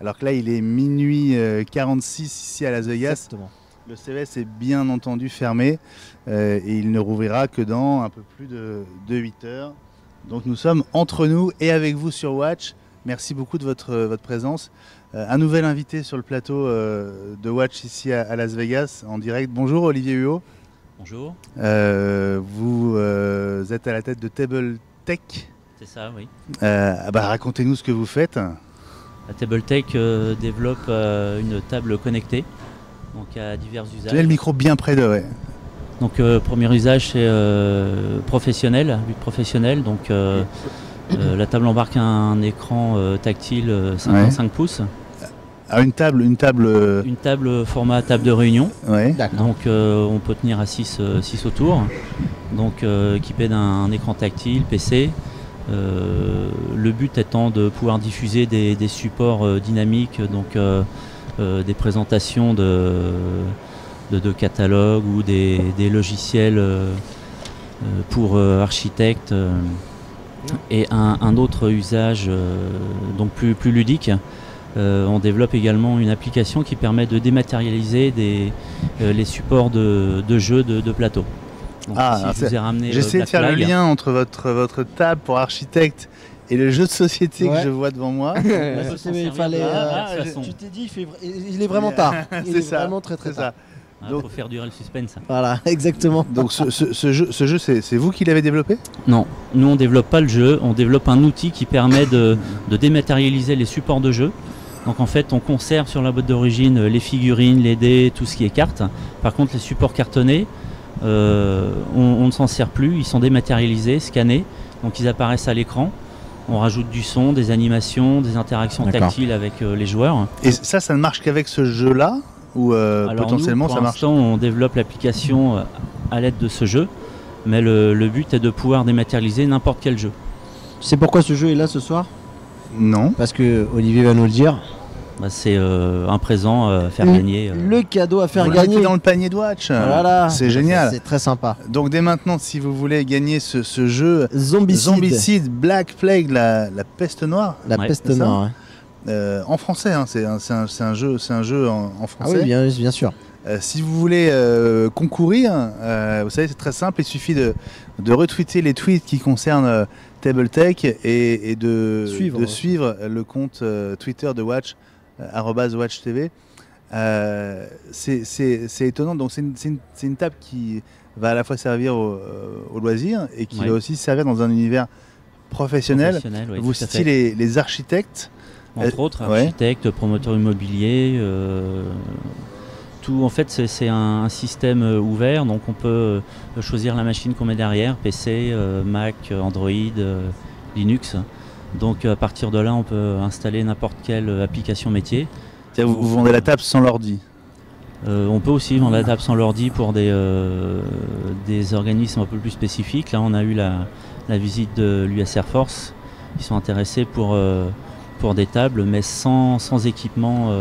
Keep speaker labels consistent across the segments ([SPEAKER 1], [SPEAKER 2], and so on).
[SPEAKER 1] Alors que là, il est minuit 46 ici à Las Vegas.
[SPEAKER 2] Exactement.
[SPEAKER 1] Le CES est bien entendu fermé et il ne rouvrira que dans un peu plus de 8 heures. Donc nous sommes entre nous et avec vous sur Watch. Merci beaucoup de votre présence. Un nouvel invité sur le plateau de Watch ici à Las Vegas en direct. Bonjour Olivier Huot.
[SPEAKER 3] Bonjour.
[SPEAKER 1] Vous êtes à la tête de Table Tech.
[SPEAKER 3] C'est ça, oui.
[SPEAKER 1] Racontez-nous ce que vous faites.
[SPEAKER 3] La Table Tech développe une table connectée, donc à divers usages.
[SPEAKER 1] Tenez le micro bien près de. Ouais.
[SPEAKER 3] Donc premier usage c'est professionnel, but professionnel. Donc la table embarque un écran tactile 55 pouces.
[SPEAKER 1] Ah, une table.
[SPEAKER 3] Une table format table de réunion.
[SPEAKER 1] Ouais.
[SPEAKER 3] Donc on peut tenir à 6 autour. Donc équipé d'un écran tactile, PC. Le but étant de pouvoir diffuser des supports dynamiques, donc des présentations de catalogues ou des logiciels pour architectes et un autre usage donc plus ludique. On développe également une application qui permet de dématérialiser les supports de jeux de plateau.
[SPEAKER 1] J'essaie de faire le lien entre votre table pour architecte et le jeu de société que je vois devant moi.
[SPEAKER 2] Tu t'es dit, il est vraiment tard. Il est vraiment très tard.
[SPEAKER 3] Il faut faire durer le suspense.
[SPEAKER 2] Voilà, exactement.
[SPEAKER 1] Donc ce jeu c'est vous qui l'avez développé ?
[SPEAKER 3] Non, nous on ne développe pas le jeu, on développe un outil qui permet de dématérialiser les supports de jeu. Donc en fait on conserve sur la boîte d'origine les figurines, les dés, tout ce qui est cartes. Par contre les supports cartonnés, on ne s'en sert plus, ils sont dématérialisés, scannés, donc ils apparaissent à l'écran. On rajoute du son, des animations, des interactions tactiles avec les joueurs.
[SPEAKER 1] Et ça ne marche qu'avec ce jeu-là ou potentiellement
[SPEAKER 3] nous,
[SPEAKER 1] ça marche ?
[SPEAKER 3] Pour l'instant, on développe l'application à l'aide de ce jeu, mais le but est de pouvoir dématérialiser n'importe quel jeu.
[SPEAKER 2] Tu sais pourquoi ce jeu est là ce soir ?
[SPEAKER 1] Non.
[SPEAKER 2] Parce que Olivier va nous le dire.
[SPEAKER 3] C'est un présent à faire gagner.
[SPEAKER 2] Le cadeau à faire
[SPEAKER 1] vous
[SPEAKER 2] gagner.
[SPEAKER 1] Dans le panier de Watch.
[SPEAKER 2] Voilà.
[SPEAKER 1] C'est génial.
[SPEAKER 2] C'est très sympa.
[SPEAKER 1] Donc dès maintenant, si vous voulez gagner ce jeu
[SPEAKER 2] Zombicide
[SPEAKER 1] Black Plague, la peste noire.
[SPEAKER 2] La peste noire.
[SPEAKER 1] En français, hein, c'est un jeu en français.
[SPEAKER 2] Ah oui, bien sûr.
[SPEAKER 1] Si vous voulez concourir, vous savez, c'est très simple. Il suffit de retweeter les tweets qui concernent Table Tech et de suivre le compte Twitter de Watch, @WatchTV. C'est étonnant. Donc c'est une table qui va à la fois servir au loisir et qui va aussi servir dans un univers professionnel.
[SPEAKER 3] Oui,
[SPEAKER 1] vous citez les architectes.
[SPEAKER 3] Entre autres, architectes, promoteurs immobiliers. Tout, en fait, c'est un système ouvert, donc on peut choisir la machine qu'on met derrière, PC, Mac, Android, Linux. Donc à partir de là, on peut installer n'importe quelle application métier.
[SPEAKER 1] Vous vendez la table sans l'ordi ?
[SPEAKER 3] On peut aussi vendre la table sans l'ordi pour des organismes un peu plus spécifiques. Là, on a eu la visite de l'US Air Force. Ils sont intéressés pour des tables, mais sans équipement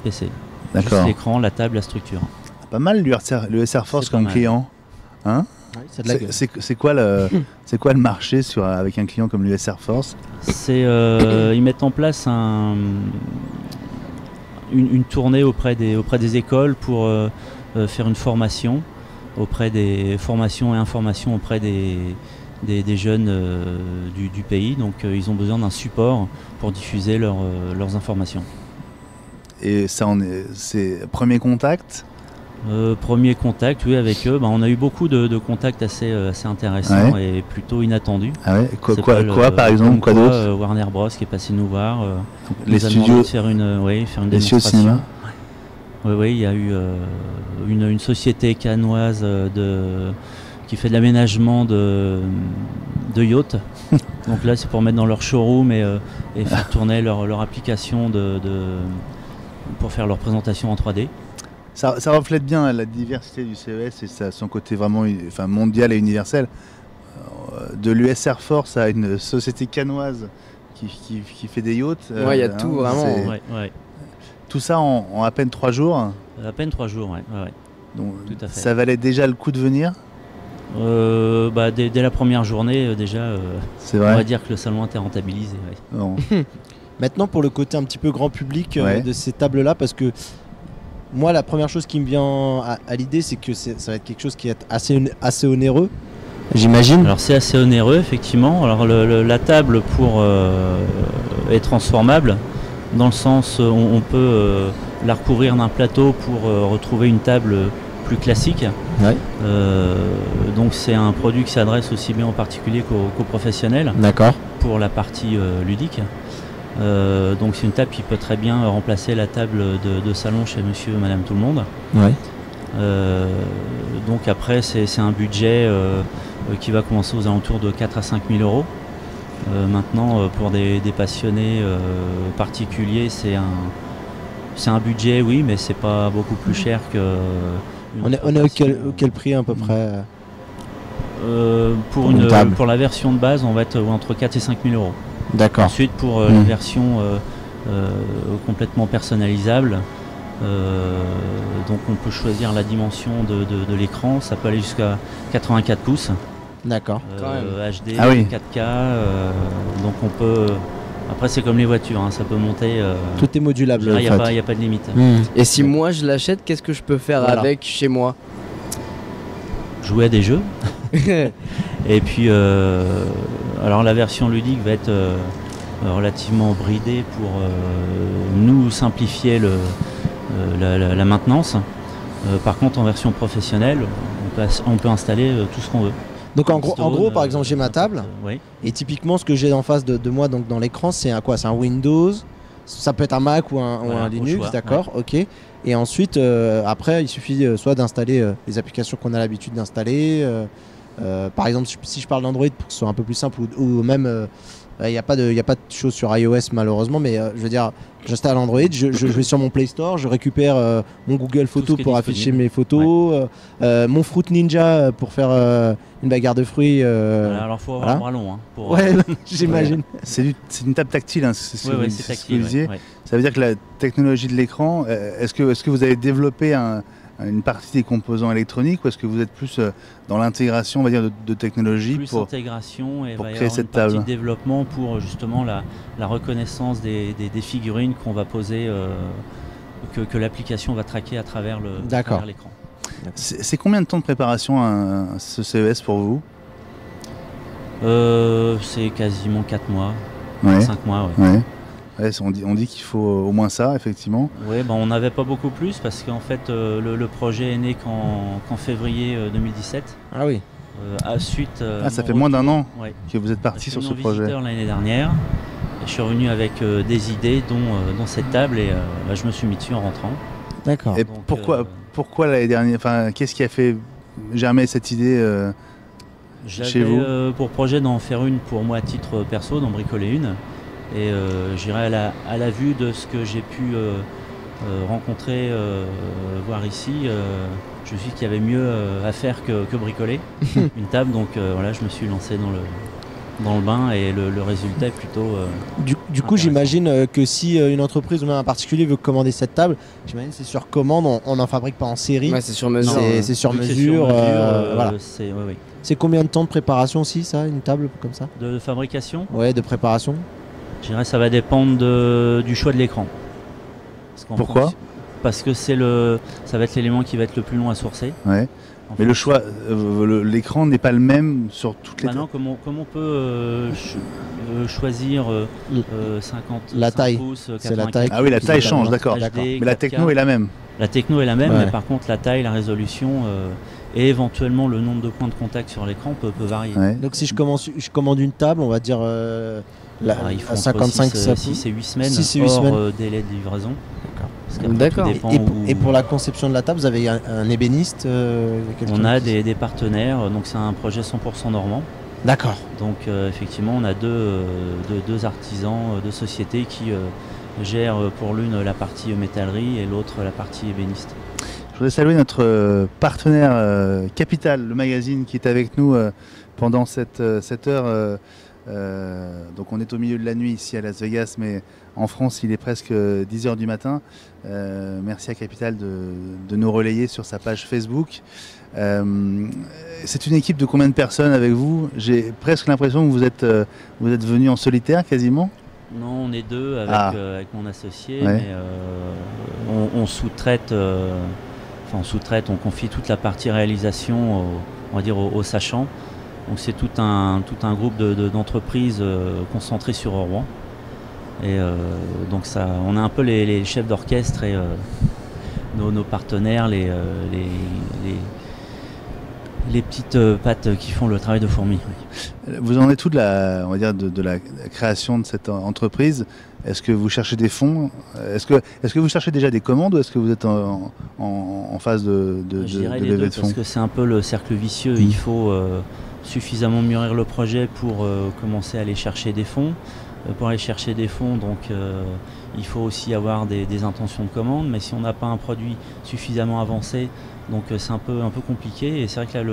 [SPEAKER 3] PC.
[SPEAKER 1] D'accord.
[SPEAKER 3] Juste l'écran, la table, la structure.
[SPEAKER 1] Pas mal l'US Air Force comme client. Hein ? C'est quoi le marché avec un client comme l'US Air Force ?
[SPEAKER 3] Ils mettent en place une tournée auprès des écoles pour faire une formation auprès des formations et informations auprès des jeunes du pays. Donc ils ont besoin d'un support pour diffuser leurs informations.
[SPEAKER 1] Et ça, c'est premier contact ?
[SPEAKER 3] Premier contact, oui, avec eux. On a eu beaucoup de contacts assez intéressants et plutôt inattendus.
[SPEAKER 1] Ah ouais. Quoi par exemple, quoi d'autre ?
[SPEAKER 3] Warner Bros qui est passé nous voir.
[SPEAKER 1] Les studios.
[SPEAKER 3] Faire une
[SPEAKER 1] les studios de cinéma.
[SPEAKER 3] Oui, il y a eu une société cannoise qui fait de l'aménagement de yachts. Donc là, c'est pour mettre dans leur showroom et faire tourner leur application pour faire leur présentation en 3D.
[SPEAKER 1] Ça reflète bien la diversité du CES et son côté vraiment mondial et universel. De l'US Air Force à une société cannoise qui fait des yachts.
[SPEAKER 2] Il y a tout vraiment.
[SPEAKER 1] Tout ça en à peine 3 jours.
[SPEAKER 3] À peine 3 jours, ouais.
[SPEAKER 1] Donc,
[SPEAKER 3] tout à fait.
[SPEAKER 1] Ça valait déjà le coup de venir ?
[SPEAKER 3] Dès la première journée, déjà,
[SPEAKER 1] c'est vrai.
[SPEAKER 3] On va dire que le salon était rentabilisé. Ouais.
[SPEAKER 2] Bon. Maintenant, pour le côté un petit peu grand public de ces tables-là, parce que moi, la première chose qui me vient à l'idée, c'est que ça va être quelque chose qui est assez onéreux, j'imagine.
[SPEAKER 3] Alors c'est assez onéreux, effectivement. Alors la table est transformable, dans le sens on peut la recouvrir d'un plateau pour retrouver une table plus classique.
[SPEAKER 2] Ouais.
[SPEAKER 3] Donc c'est un produit qui s'adresse aussi bien aux particuliers qu'aux professionnels.
[SPEAKER 2] D'accord.
[SPEAKER 3] Pour la partie ludique. Donc c'est une table qui peut très bien remplacer la table de salon chez monsieur ou madame tout le monde.
[SPEAKER 2] Ouais.
[SPEAKER 3] Donc après c'est un budget qui va commencer aux alentours de 4 à 5 000 euros. Maintenant pour des passionnés particuliers c'est un budget, oui, mais c'est pas beaucoup plus cher que...
[SPEAKER 2] On est auquel prix à peu près
[SPEAKER 3] pour la version de base, on va être entre 4 et 5 000 euros.
[SPEAKER 2] D'accord.
[SPEAKER 3] Ensuite, pour la version complètement personnalisable, donc on peut choisir la dimension de l'écran, ça peut aller jusqu'à 84 pouces.
[SPEAKER 2] D'accord.
[SPEAKER 3] HD, 4K, donc on peut... Après c'est comme les voitures, hein, ça peut monter...
[SPEAKER 2] Tout est modulable.
[SPEAKER 3] Il n'y a pas de limite.
[SPEAKER 4] Et si moi je l'achète, qu'est-ce que je peux faire avec chez moi?
[SPEAKER 3] Jouer à des jeux. Et puis, alors la version ludique va être relativement bridée pour nous simplifier la maintenance. Par contre, en version professionnelle, on peut installer tout ce qu'on veut.
[SPEAKER 2] Donc en gros, par exemple, j'ai ma table, et typiquement ce que j'ai en face de moi donc dans l'écran, c'est un quoi? C'est un Windows, ça peut être un Mac ou un Linux, d'accord, ok. Et ensuite, après, il suffit soit d'installer les applications qu'on a l'habitude d'installer. Par exemple, si je parle d'Android pour que ce soit un peu plus simple, ou même, il n'y a pas de choses sur iOS malheureusement, mais je veux dire, j'installe Android, je vais sur mon Play Store, je récupère mon Google Photos pour afficher mes photos, mon Fruit Ninja pour faire une bagarre de fruits.
[SPEAKER 3] Alors il faut avoir un bras long.
[SPEAKER 2] J'imagine.
[SPEAKER 1] C'est une table tactile, hein, c'est ce que vous disiez.
[SPEAKER 3] Ouais.
[SPEAKER 1] Ça veut dire que la technologie de l'écran, est-ce que vous avez développé une partie des composants électroniques, ou est-ce que vous êtes plus dans l'intégration, on va dire, de technologie
[SPEAKER 3] plus intégration et
[SPEAKER 1] pour
[SPEAKER 3] créer
[SPEAKER 1] créer cette table,
[SPEAKER 3] partie de développement pour justement la reconnaissance des figurines qu'on va poser, que l'application va traquer à travers l'écran.
[SPEAKER 1] C'est combien de temps de préparation ce CES pour vous?
[SPEAKER 3] C'est quasiment 4 mois, 5 mois.
[SPEAKER 1] Ouais, on dit qu'il faut au moins ça, effectivement.
[SPEAKER 3] Oui, on n'avait pas beaucoup plus parce qu'en fait le projet est né qu'en février 2017.
[SPEAKER 2] Ah oui.
[SPEAKER 3] Ensuite,
[SPEAKER 1] ça fait moins d'un an que vous êtes parti sur ce projet.
[SPEAKER 3] L'année dernière, je suis revenu avec des idées dont cette table et je me suis mis dessus en rentrant.
[SPEAKER 2] D'accord.
[SPEAKER 1] Et pourquoi l'année dernière, qu'est-ce qui a fait germer cette idée chez vous?
[SPEAKER 3] J'avais pour projet d'en faire une pour moi à titre perso, d'en bricoler une. Et j'irai à la vue de ce que j'ai pu rencontrer, voir ici, je me suis dit qu'il y avait mieux à faire que bricoler une table. Donc je me suis lancé dans le bain et le résultat est plutôt...
[SPEAKER 2] Du coup, j'imagine que si une entreprise ou même un particulier veut commander cette table, j'imagine c'est sur commande, on n'en fabrique pas en série.
[SPEAKER 4] Ouais, c'est sur mesure.
[SPEAKER 2] C'est sur mesure. Voilà.
[SPEAKER 3] Oui.
[SPEAKER 2] C'est combien de temps de préparation aussi, ça, une table comme ça?
[SPEAKER 3] De fabrication?
[SPEAKER 2] Ouais, de préparation.
[SPEAKER 3] Je dirais que ça va dépendre du choix de l'écran.
[SPEAKER 1] Pourquoi?
[SPEAKER 3] Parce que ça va être l'élément qui va être le plus long à sourcer.
[SPEAKER 1] Ouais. Mais le choix, l'écran n'est pas le même sur toutes les...
[SPEAKER 3] Non, comme on peut choisir 50
[SPEAKER 2] la taille.
[SPEAKER 3] pouces,
[SPEAKER 2] c'est la taille.
[SPEAKER 1] Ah oui, la taille change, d'accord. Mais la techno est la même.
[SPEAKER 3] La techno est la même, mais par contre la taille, la résolution et éventuellement le nombre de points de contact sur l'écran peut varier.
[SPEAKER 2] Ouais. Donc si je commande une table, on va dire
[SPEAKER 3] il faut
[SPEAKER 2] 55
[SPEAKER 3] 6 et 8 semaines hors délai de livraison.
[SPEAKER 4] D'accord.
[SPEAKER 2] Et pour la conception de la table, vous avez un ébéniste
[SPEAKER 3] On a des partenaires, donc c'est un projet 100% normand.
[SPEAKER 2] D'accord.
[SPEAKER 3] Donc effectivement, on a deux artisans, deux sociétés qui gèrent pour l'une la partie métallerie et l'autre la partie ébéniste.
[SPEAKER 1] Je voudrais saluer notre partenaire Capital, le magazine qui est avec nous pendant cette heure. Donc on est au milieu de la nuit ici à Las Vegas, mais en France il est presque 10h du matin. Merci à Capital de nous relayer sur sa page Facebook. C'est une équipe de combien de personnes avec vous? J'ai presque l'impression que vous êtes venu en solitaire quasiment.
[SPEAKER 3] Non, on est deux avec mon associé, mais on sous-traite, on confie toute la partie réalisation, on va dire aux sachants. Donc c'est tout un groupe d'entreprises concentrées sur Rouen. Et donc ça, on a un peu les chefs d'orchestre et nos partenaires, les petites pattes qui font le travail de fourmi.
[SPEAKER 1] Vous en êtes tout de la création de cette entreprise. Est-ce que vous cherchez des fonds? Est-ce que vous cherchez déjà des commandes ou est-ce que vous êtes en phase de levée de fonds?
[SPEAKER 3] Parce que c'est un peu le cercle vicieux. Il faut suffisamment mûrir le projet pour commencer à aller chercher des fonds. Pour aller chercher des fonds, donc il faut aussi avoir des intentions de commande, mais si on n'a pas un produit suffisamment avancé, donc c'est un peu compliqué. Et c'est vrai que là,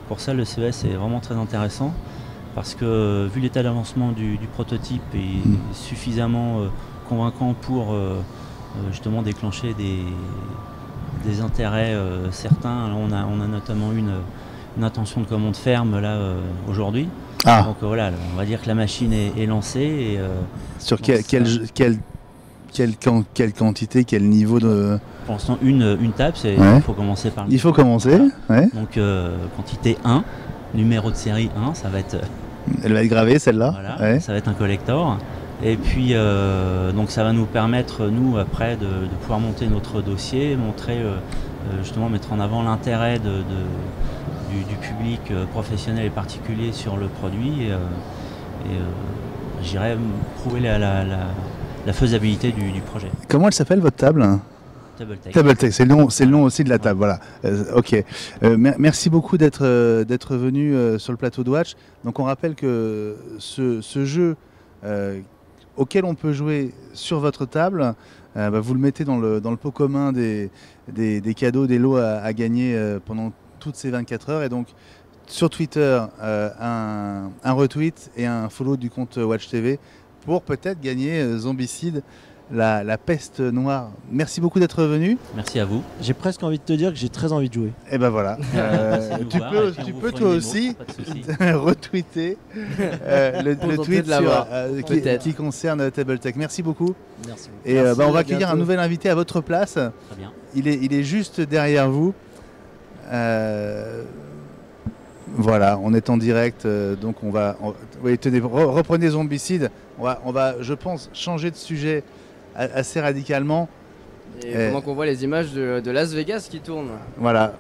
[SPEAKER 3] pour ça, le CES est vraiment très intéressant, parce que vu l'état d'avancement du prototype est suffisamment convaincant pour justement déclencher des intérêts certains. Là, on a notamment une intention de commande ferme là aujourd'hui. Donc voilà, on va dire que la machine est lancée. Et,
[SPEAKER 1] sur quelle quantité, quel niveau de...
[SPEAKER 3] Pour l'instant, une table, il faut commencer par...
[SPEAKER 1] Il faut commencer, ouais.
[SPEAKER 3] Donc quantité 1, numéro de série 1, ça va être...
[SPEAKER 1] Elle va être gravée celle-là.
[SPEAKER 3] Voilà,
[SPEAKER 1] ouais.
[SPEAKER 3] Ça va être un collector. Et puis donc ça va nous permettre, nous, après, de pouvoir monter notre dossier, montrer, justement, mettre en avant l'intérêt du public professionnel et particulier sur le produit et j'irais prouver la faisabilité du projet.
[SPEAKER 1] Comment elle s'appelle votre table?
[SPEAKER 3] TableTech.
[SPEAKER 1] TableTech, c'est le nom aussi de la table, voilà. Ok. Merci beaucoup d'être venu sur le plateau de Watch. Donc on rappelle que ce jeu auquel on peut jouer sur votre table, vous le mettez dans le pot commun des cadeaux, des lots à gagner pendant toutes ces 24 heures. Et donc sur Twitter, un retweet et un follow du compte Watch TV pour peut-être gagner Zombicide, la peste noire. Merci beaucoup d'être venu.
[SPEAKER 3] Merci à vous.
[SPEAKER 2] J'ai presque envie de te dire que j'ai très envie de jouer.
[SPEAKER 1] Et ben voilà. Tu peux toi aussi retweeter le tweet qui concerne TableTech. Merci beaucoup.
[SPEAKER 2] Merci.
[SPEAKER 1] Et on va accueillir un nouvel invité à votre place.
[SPEAKER 3] Très bien.
[SPEAKER 1] Il est juste derrière vous. Voilà, on est en direct, donc tenez, reprenez Zombicide. On va, je pense, changer de sujet assez radicalement.
[SPEAKER 4] Et pendant qu'on voit les images de Las Vegas qui tournent.
[SPEAKER 1] Voilà.